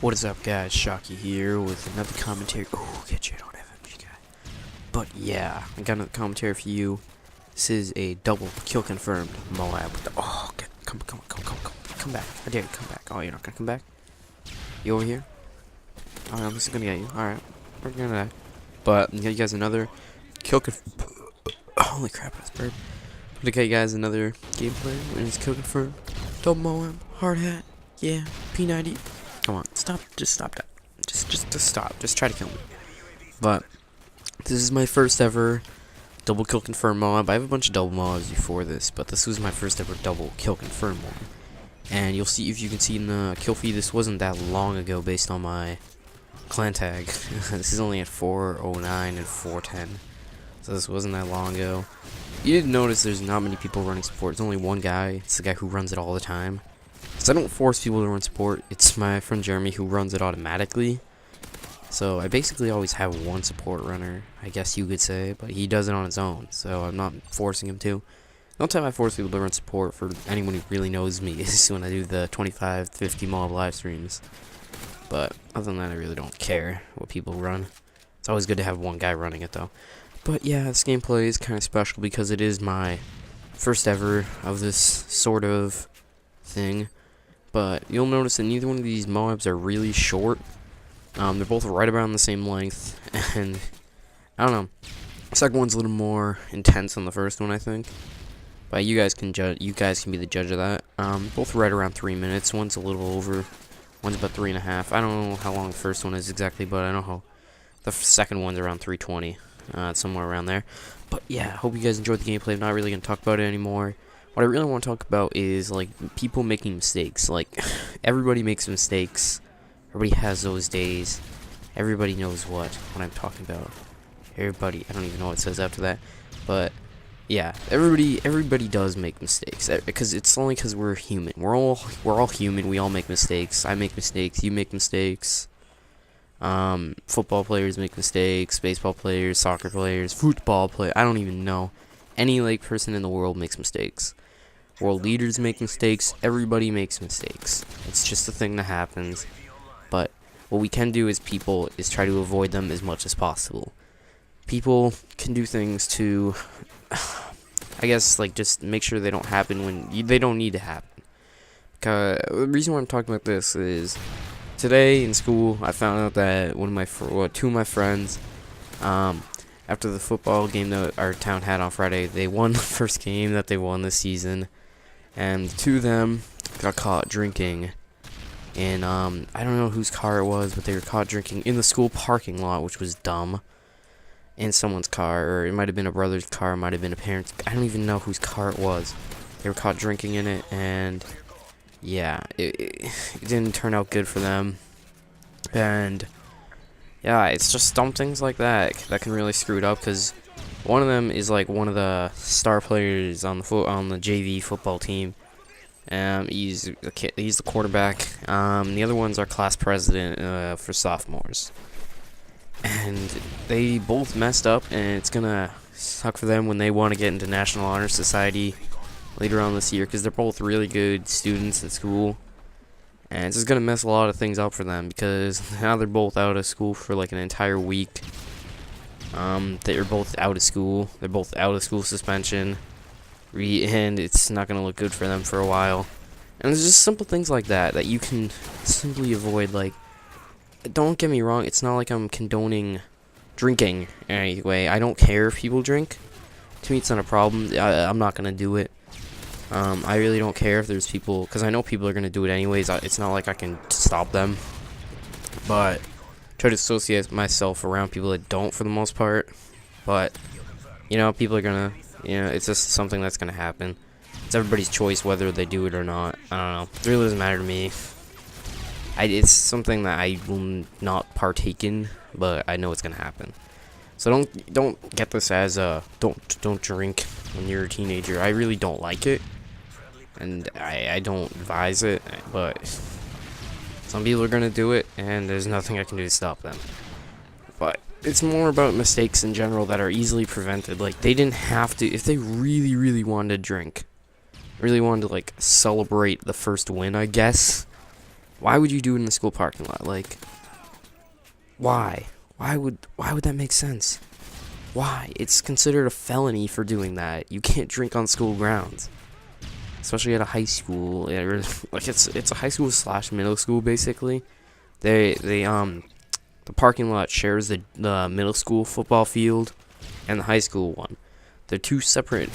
What is up, guys? Shocky here with another commentary. Oh, get you, I don't have MG guy. But yeah, I got another commentary for you. This is a double kill confirmed MOAB. Oh, come back. I dare you, come back. Oh, you're not gonna come back? You over here? Alright, I'm just gonna get you. Alright, we're gonna die. But I'm gonna get you guys another kill holy crap, that's bird. I'm gonna get you guys another gameplay when it's kill confirmed. Double MOAB, hard hat, yeah, P90. Come on, stop, just stop that. Just stop. Just try to kill me. But this is my first ever double kill confirm MOAB. I have a bunch of double MOABs before this, but this was my first ever double kill confirm one. And you'll see, if you can see in the kill feed, this wasn't that long ago based on my clan tag. This is only at 409 and 410. So this wasn't that long ago. You didn't notice there's not many people running support. There's only one guy. It's the guy who runs it all the time. So I don't force people to run support. It's my friend Jeremy who runs it automatically. So I basically always have one support runner, I guess you could say, but he does it on his own, so I'm not forcing him to. The only time I force people to run support, for anyone who really knows me, is when I do the 25-50 MOAB live streams. But other than that, I really don't care what people run. It's always good to have one guy running it though. But yeah, this gameplay is kind of special because it is my first ever of this sort of thing. But you'll notice that neither one of these MOABs are really short. They're both right around the same length, and I don't know. The second one's a little more intense than the first one, I think. But you guys can judge. You guys can be the judge of that. Both right around 3 minutes. One's a little over. One's about 3.5. I don't know how long the first one is exactly, but I know how the second one's around 3:20, somewhere around there. But yeah, I hope you guys enjoyed the gameplay. I'm not really gonna talk about it anymore. What I really want to talk about is, like, people making mistakes. Like, everybody makes mistakes. Everybody has those days. Everybody knows what I'm talking about. Everybody, I don't even know what it says after that. But, yeah, everybody does make mistakes. Because it's only because we're human. We're all human. We all make mistakes. I make mistakes. You make mistakes. Football players make mistakes. Baseball players, soccer players, football players. I don't even know. Any, like, person in the world makes mistakes. World leaders make mistakes. Everybody makes mistakes. It's just a thing that happens. But what we can do as people is try to avoid them as much as possible. People can do things to, I guess, like, just make sure they don't happen when they don't need to happen. The reason why I'm talking about this is today in school I found out that two of my friends, after the football game that our town had on Friday, they won the first game that they won this season. And two of them got caught drinking in, I don't know whose car it was, but they were caught drinking in the school parking lot, which was dumb. In someone's car, or it might have been a brother's car, it might have been a parent's. I don't even know whose car it was. They were caught drinking in it, and yeah, it didn't turn out good for them. And yeah, it's just dumb things like that that can really screw it up, because one of them is like one of the star players on the JV football team. He's the quarterback. The other one's our class president for sophomores. And they both messed up, and it's gonna suck for them when they want to get into National Honor Society later on this year, because they're both really good students in school. And it's just gonna mess a lot of things up for them, because now they're both out of school for like an entire week. They're both out of school. They're both out of school suspension. And it's not gonna look good for them for a while. And there's just simple things like that you can simply avoid. Like, don't get me wrong, it's not like I'm condoning drinking anyway. I don't care if people drink. To me, it's not a problem. I'm not gonna do it. I really don't care if there's people, because I know people are gonna do it anyways. It's not like I can stop them. But try to associate myself around people that don't, for the most part. But you know, people are gonna, it's just something that's gonna happen. It's everybody's choice whether they do it or not. I don't know. It really doesn't matter to me. It's something that I will not partake in, but I know it's gonna happen. So don't get this as don't drink when you're a teenager. I really don't like it, and I don't advise it. But some people are gonna do it, and there's nothing I can do to stop them. But it's more about mistakes in general that are easily prevented. Like, they didn't have to, if they really wanted to drink, really wanted to, like, celebrate the first win, I guess, Why would you do it in the school parking lot? Like, why? Why would that make sense? Why? It's considered a felony for doing that. You can't drink on school grounds, especially at a high school. Like it's a high school / middle school basically. The parking lot shares the middle school football field and the high school one. They're two separate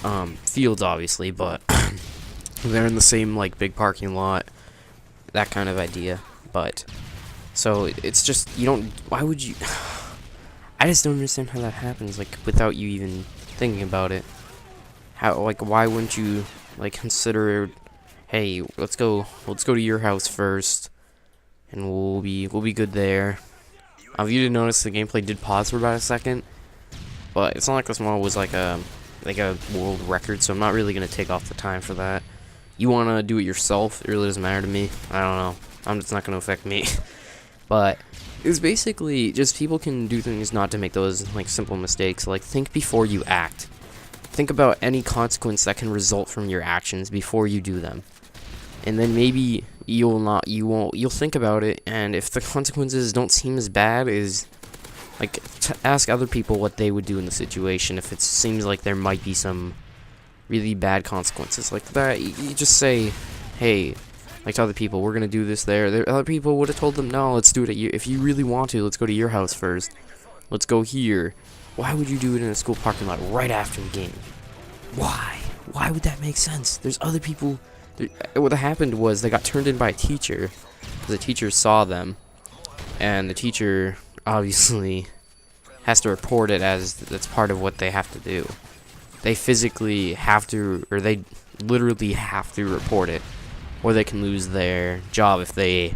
fields, obviously, but they're in the same like big parking lot. That kind of idea. But so it's just, you don't. Why would you? I just don't understand how that happens. Like, without you even thinking about it. How, like, why wouldn't you like consider? Hey, let's go to your house first, and we'll be good there. If you didn't notice, the gameplay did pause for about a second, but it's not like this mod was like a world record, so I'm not really gonna take off the time for that. You wanna do it yourself? It really doesn't matter to me. I don't know. It's not gonna affect me. But it's basically just people can do things not to make those like simple mistakes. Like, think before you act. Think about any consequence that can result from your actions before you do them. And then maybe you'll think about it, and if the consequences don't seem as bad as, like, ask other people what they would do in the situation if it seems like there might be some really bad consequences like that. You just say, hey, like, to other people, we're gonna do this there. Other people would have told them, no, let's do it at you. If you really want to, let's go to your house first. Let's go here. Why would you do it in a school parking lot right after the game? Why? Why would that make sense? There's other people. What happened was they got turned in by a teacher. The teacher saw them, and the teacher obviously has to report it as that's part of what they have to do. They physically have to, or they literally have to report it, or they can lose their job if they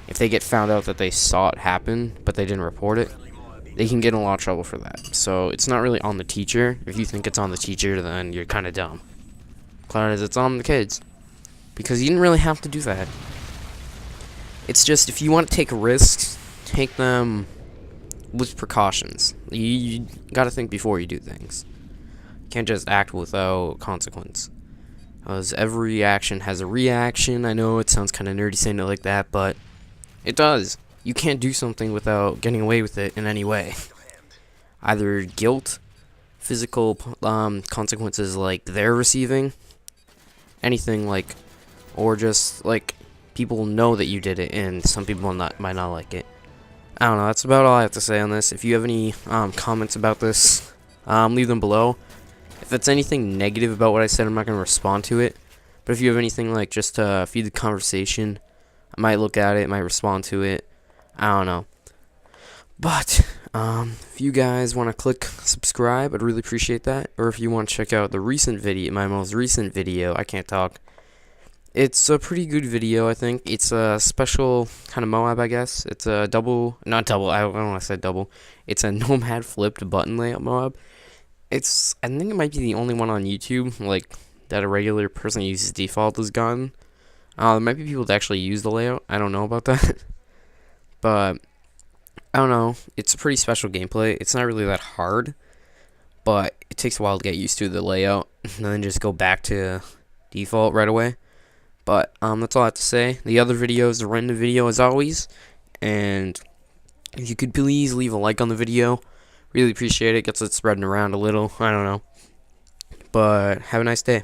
get found out that they saw it happen but they didn't report it. They can get in a lot of trouble for that. So it's not really on the teacher. If you think it's on the teacher, then you're kind of dumb. Because it's on the kids, because you didn't really have to do that. It's just, if you want to take risks, take them with precautions. You gotta think before you do things. You can't just act without consequence. Because every action has a reaction. I know it sounds kind of nerdy saying it like that, but it does. You can't do something without getting away with it in any way. Either guilt, physical consequences like they're receiving, anything like, or just like people know that you did it, and some people might not like it. I don't know. That's about all I have to say on this. If you have any comments about this, leave them below. If it's anything negative about what I said, I'm not going to respond to it. But if you have anything like just to feed the conversation, I might look at it, might respond to it. I don't know. But if you guys want to click subscribe, I'd really appreciate that. Or if you want to check out the recent video, my most recent video, I can't talk. It's a pretty good video, I think. It's a special kind of MOAB, I guess. It's a not double, I don't want to say double. It's a nomad flipped button layout MOAB. I think it might be the only one on YouTube, like, that a regular person who uses default has gotten. There might be people that actually use the layout. I don't know about that. But I don't know. It's a pretty special gameplay. It's not really that hard, but it takes a while to get used to the layout and then just go back to default right away. But that's all I have to say. The other video is a random video as always, and if you could please leave a like on the video, really appreciate it. Gets it spreading around a little. I don't know. But have a nice day.